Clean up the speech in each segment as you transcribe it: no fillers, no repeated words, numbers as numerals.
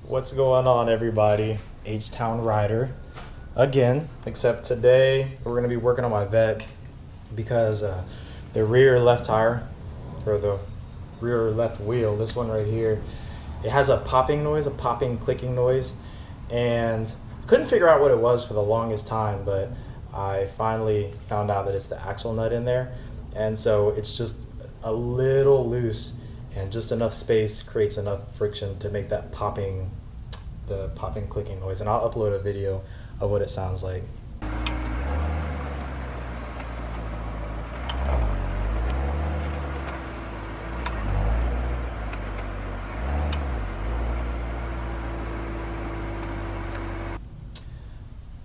What's going on, everybody? H-Town Rider again, except today we're going to be working on my vet because the rear left tire, or the rear left wheel, this one right here, it has a popping noise, a popping clicking noise, and couldn't figure out what it was for the longest time, but I finally found out that it's the axle nut in there, and so it's just a little loose, and just enough space creates enough friction to make that popping clicking noise. And I'll upload a video of what it sounds like.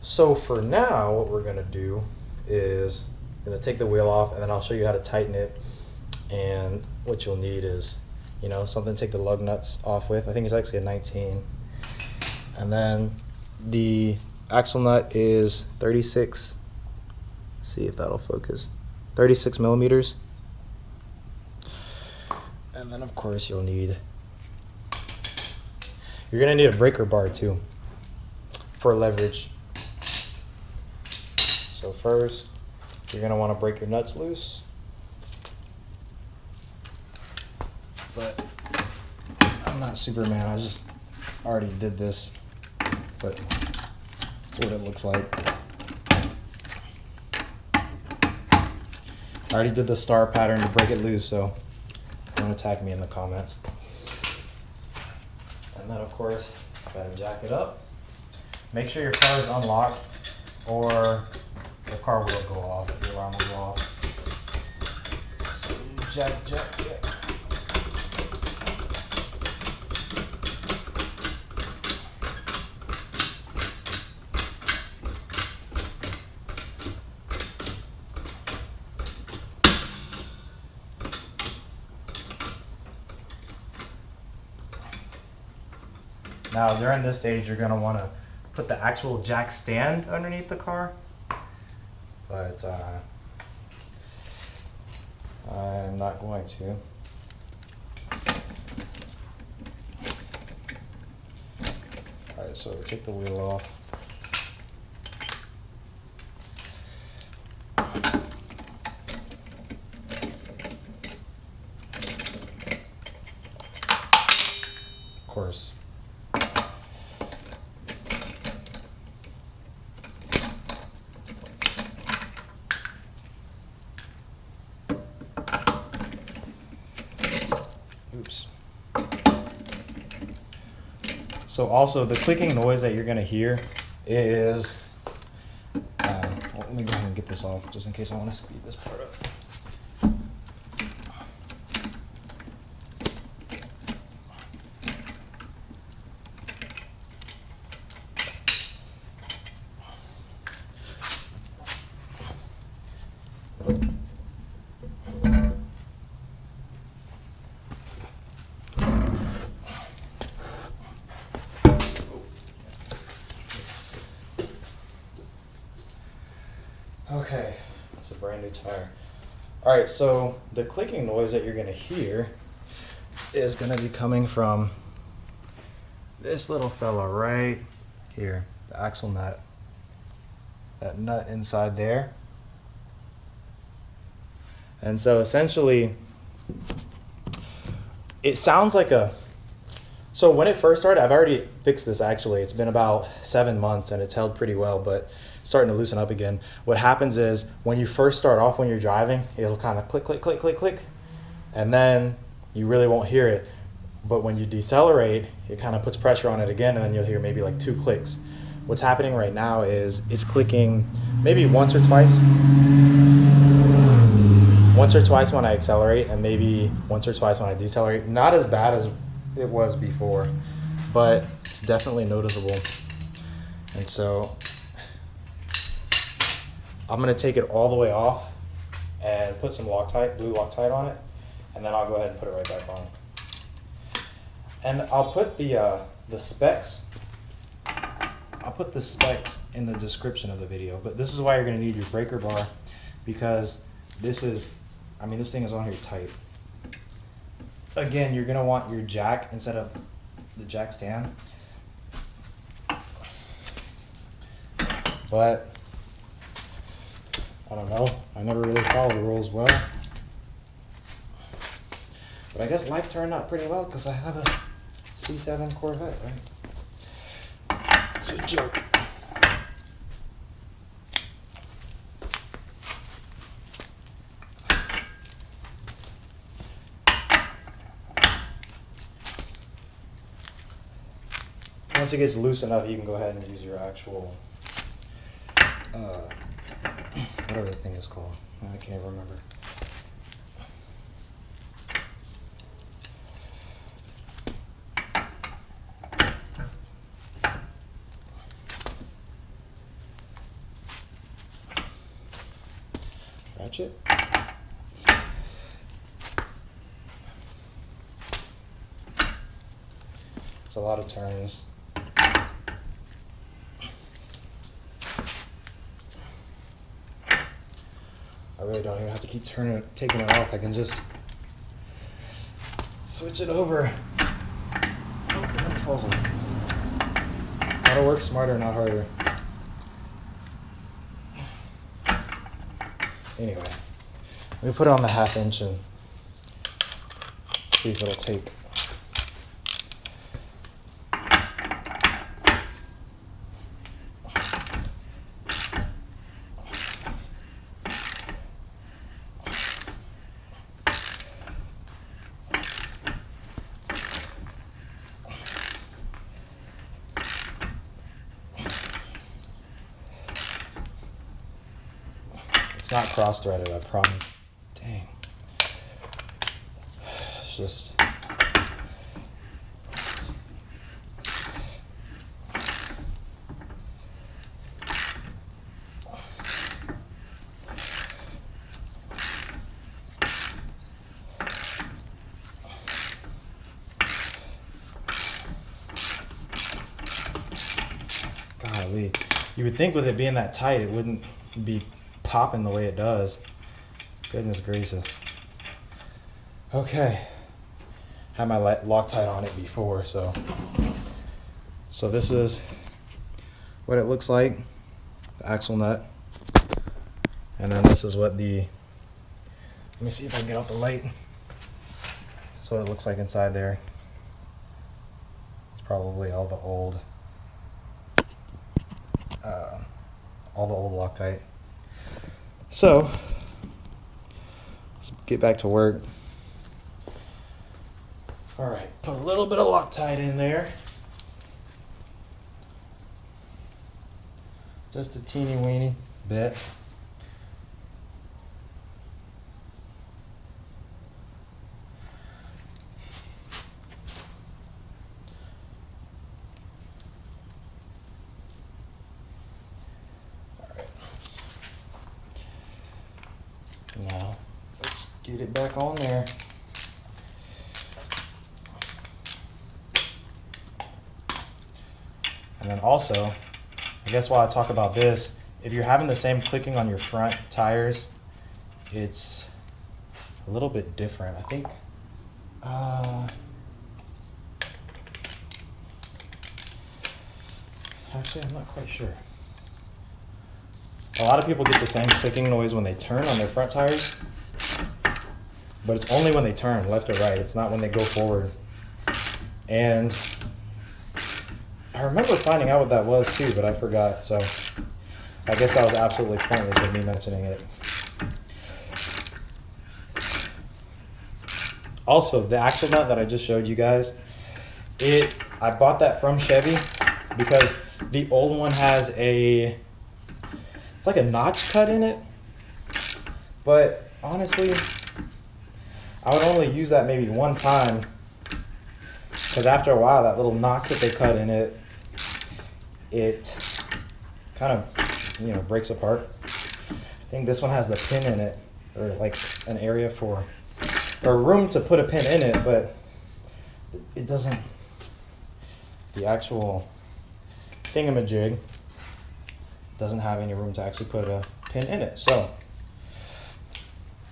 So for now, what we're gonna do is I'm gonna take the wheel off, and then I'll show you how to tighten it. And what you'll need is, something to take the lug nuts off with. I think it's actually a 19. And then the axle nut is 36. See if that'll focus. 36 millimeters. And then of course you're gonna need a breaker bar too for leverage. So first, you're gonna want to break your nuts loose. But I'm not Superman, I just already did this, but that's what it looks like. I already did the star pattern to break it loose, so don't attack me in the comments. And then of course, gotta jack it up. Make sure your car is unlocked, or the car will go off, the alarm will go off. So jack. Now during this stage, you're gonna wanna put the actual jack stand underneath the car, but I'm not going to. All right, so take the wheel off. Of course. Oops. So also the clicking noise that you're gonna hear is, let me go ahead and get this off just in case I want to speed this part up. Okay, it's a brand new tire. All right, so the clicking noise that you're gonna hear is gonna be coming from this little fella right here, the axle nut. That nut inside there. And so essentially, it sounds like so when it first started, I've already fixed this actually. It's been about 7 months and it's held pretty well, but starting to loosen up again. What happens is when you first start off when you're driving, it'll kind of click, click, click, click, click, and then you really won't hear it. But when you decelerate, it kind of puts pressure on it again, and then you'll hear maybe like 2 clicks. What's happening right now is it's clicking maybe once or twice when I accelerate, and maybe once or twice when I decelerate. Not as bad as it was before, but it's definitely noticeable. And so I'm gonna take it all the way off and put some Loctite, blue Loctite on it, and then I'll go ahead and put it right back on. And I'll put the specs. I'll put the specs in the description of the video, but this is why you're gonna need your breaker bar, because this thing is on here tight. Again, you're gonna want your jack instead of the jack stand. but I don't know. I never really followed the rules well. But I guess life turned out pretty well because I have a C7 Corvette, right? It's a joke. Once it gets loose enough, you can go ahead and use your actual, whatever the thing is called. I can't even remember. Ratchet. It's a lot of turns. I really don't even have to keep taking it off. I can just switch it over. Oh, and then it falls off. Gotta work smarter, not harder. Anyway, let me put it on the 1/2 inch and see if it'll take. It's not cross-threaded, I promise. Dang. It's just... Golly. You would think with it being that tight, it wouldn't be popping the way it does. Goodness gracious. Okay. Had my Loctite on it before, so this is what it looks like, the axle nut. And then this is what the, let me see if I can get out the light. That's what it looks like inside there. It's probably all the old Loctite. So, let's get back to work. All right, put a little bit of Loctite in there. Just a teeny weeny bit. Now, let's get it back on there. And then also, I guess while I talk about this, if you're having the same clicking on your front tires, it's a little bit different. I think, actually, I'm not quite sure. A lot of people get the same clicking noise when they turn on their front tires, but it's only when they turn left or right. It's not when they go forward. And I remember finding out what that was too, but I forgot. So I guess that was absolutely pointless of me mentioning it. Also, the axle nut that I just showed you guys, I bought that from Chevy because the old one has it's like a notch cut in it, but honestly, I would only use that maybe one time because after a while, that little notch that they cut in it, it kind of, breaks apart. I think this one has the pin in it, or like an area or room to put a pin in it, but it doesn't, the actual thingamajig doesn't have any room to actually put a pin in it. So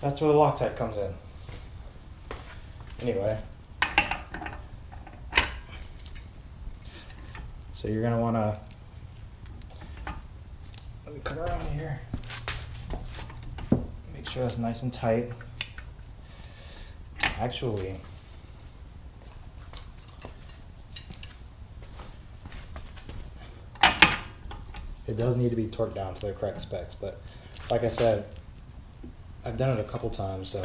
that's where the Loctite comes in. Anyway, so you're going to want to Let me cut around here. Make sure that's nice and tight. Actually, it does need to be torqued down to the correct specs, but like I said, I've done it a couple times, so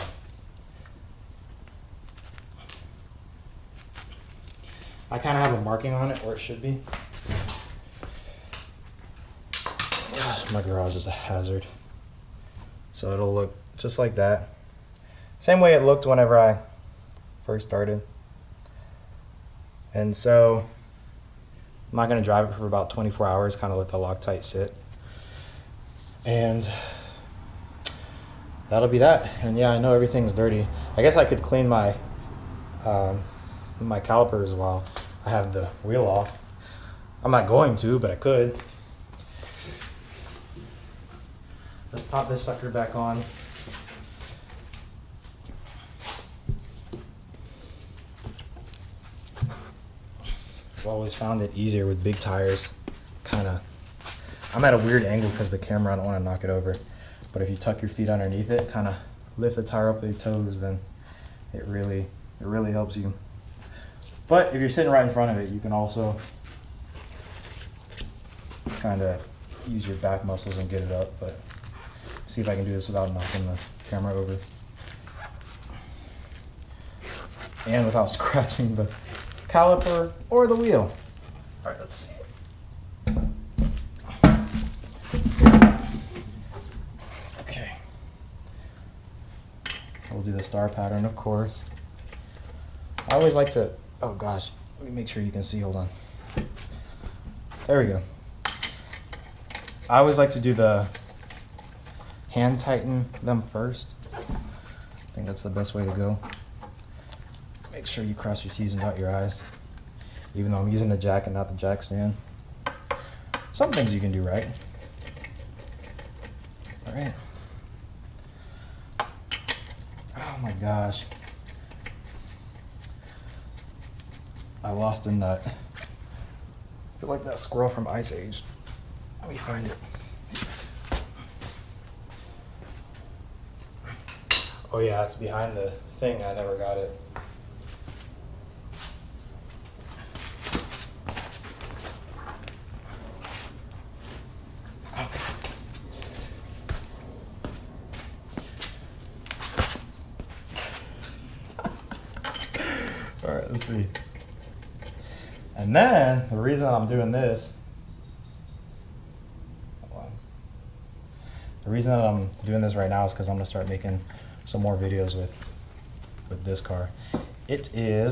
I kind of have a marking on it where it should be. Gosh, my garage is a hazard. So it'll look just like that. Same way it looked whenever I first started. And so I'm not going to drive it for about 24 hours, kind of let the Loctite sit. And that'll be that. And yeah, I know everything's dirty. I guess I could clean my my calipers while I have the wheel off. I'm not going to, but I could. Let's pop this sucker back on. I've always found it easier with big tires. I'm at a weird angle because the camera, I don't want to knock it over. But if you tuck your feet underneath it, kind of lift the tire up with your toes, then it really helps you. But if you're sitting right in front of it, you can also kind of use your back muscles and get it up. But see if I can do this without knocking the camera over. And without scratching the caliper or the wheel. All right, let's see. Okay. We'll do the star pattern, of course. I always like to, oh gosh, let me make sure you can see, hold on. There we go. I always like to do the hand tighten them first. I think that's the best way to go. Make sure you cross your T's and dot your I's. Even though I'm using the jack and not the jack stand. Some things you can do right. All right. Oh my gosh. I lost a nut. I feel like that squirrel from Ice Age. Let me find it. Oh yeah, it's behind the thing. I never got it. Okay. All right, let's see. And then the reason I'm doing this, right now is because I'm gonna start making some more videos with this car. It's a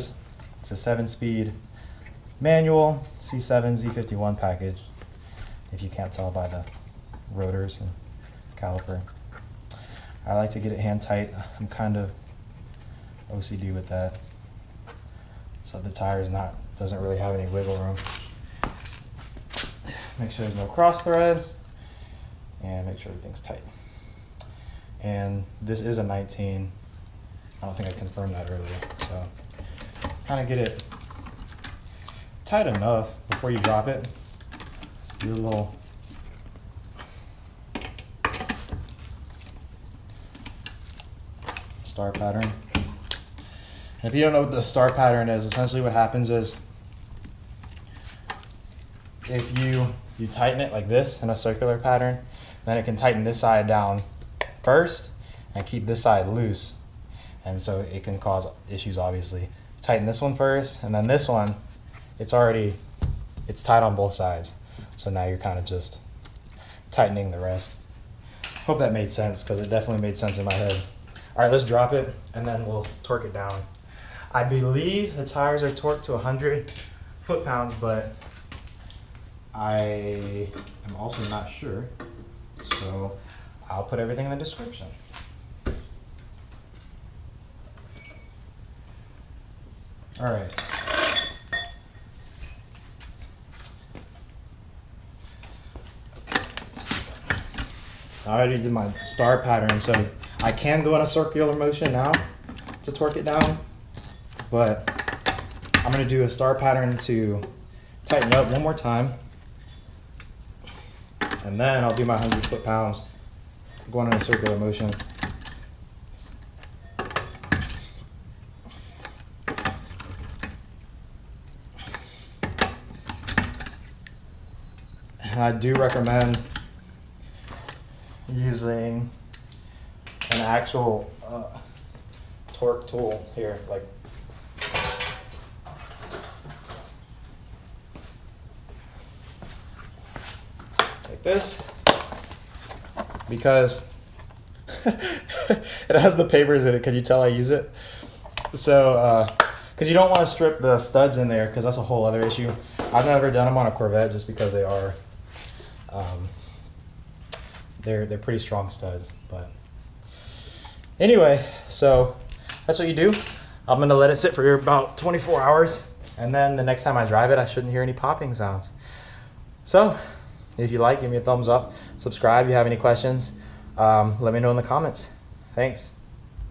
7-speed manual C7 Z51 package, if you can't tell by the rotors and caliper. I like to get it hand tight. I'm kind of OCD with that. So the tire doesn't really have any wiggle room. Make sure there's no cross threads and make sure everything's tight. And this is a 19. I don't think I confirmed that earlier. So kind of get it tight enough before you drop it. Do a little star pattern. And if you don't know what the star pattern is, essentially what happens is if you tighten it like this in a circular pattern, then it can tighten this side down first and keep this side loose. And so it can cause issues, obviously. Tighten this one first, and then this one, it's tight on both sides. So now you're kind of just tightening the rest. Hope that made sense, because it definitely made sense in my head. All right, let's drop it, and then we'll torque it down. I believe the tires are torqued to 100 foot-pounds, but I am also not sure. So I'll put everything in the description. All right. I already did my star pattern, so I can go in a circular motion now to torque it down, but I'm gonna do a star pattern to tighten up one more time. And then I'll do my 100 foot-pounds going in a circular motion. And I do recommend using an actual torque tool here, like this, because it has the papers in it. Can you tell I use it? So, because you don't want to strip the studs in there, because that's a whole other issue. I've never done them on a Corvette just because they are, they're pretty strong studs. But anyway, so that's what you do. I'm gonna let it sit for about 24 hours, and then the next time I drive it, I shouldn't hear any popping sounds. So if you like, give me a thumbs up, subscribe if you have any questions. Let me know in the comments. Thanks.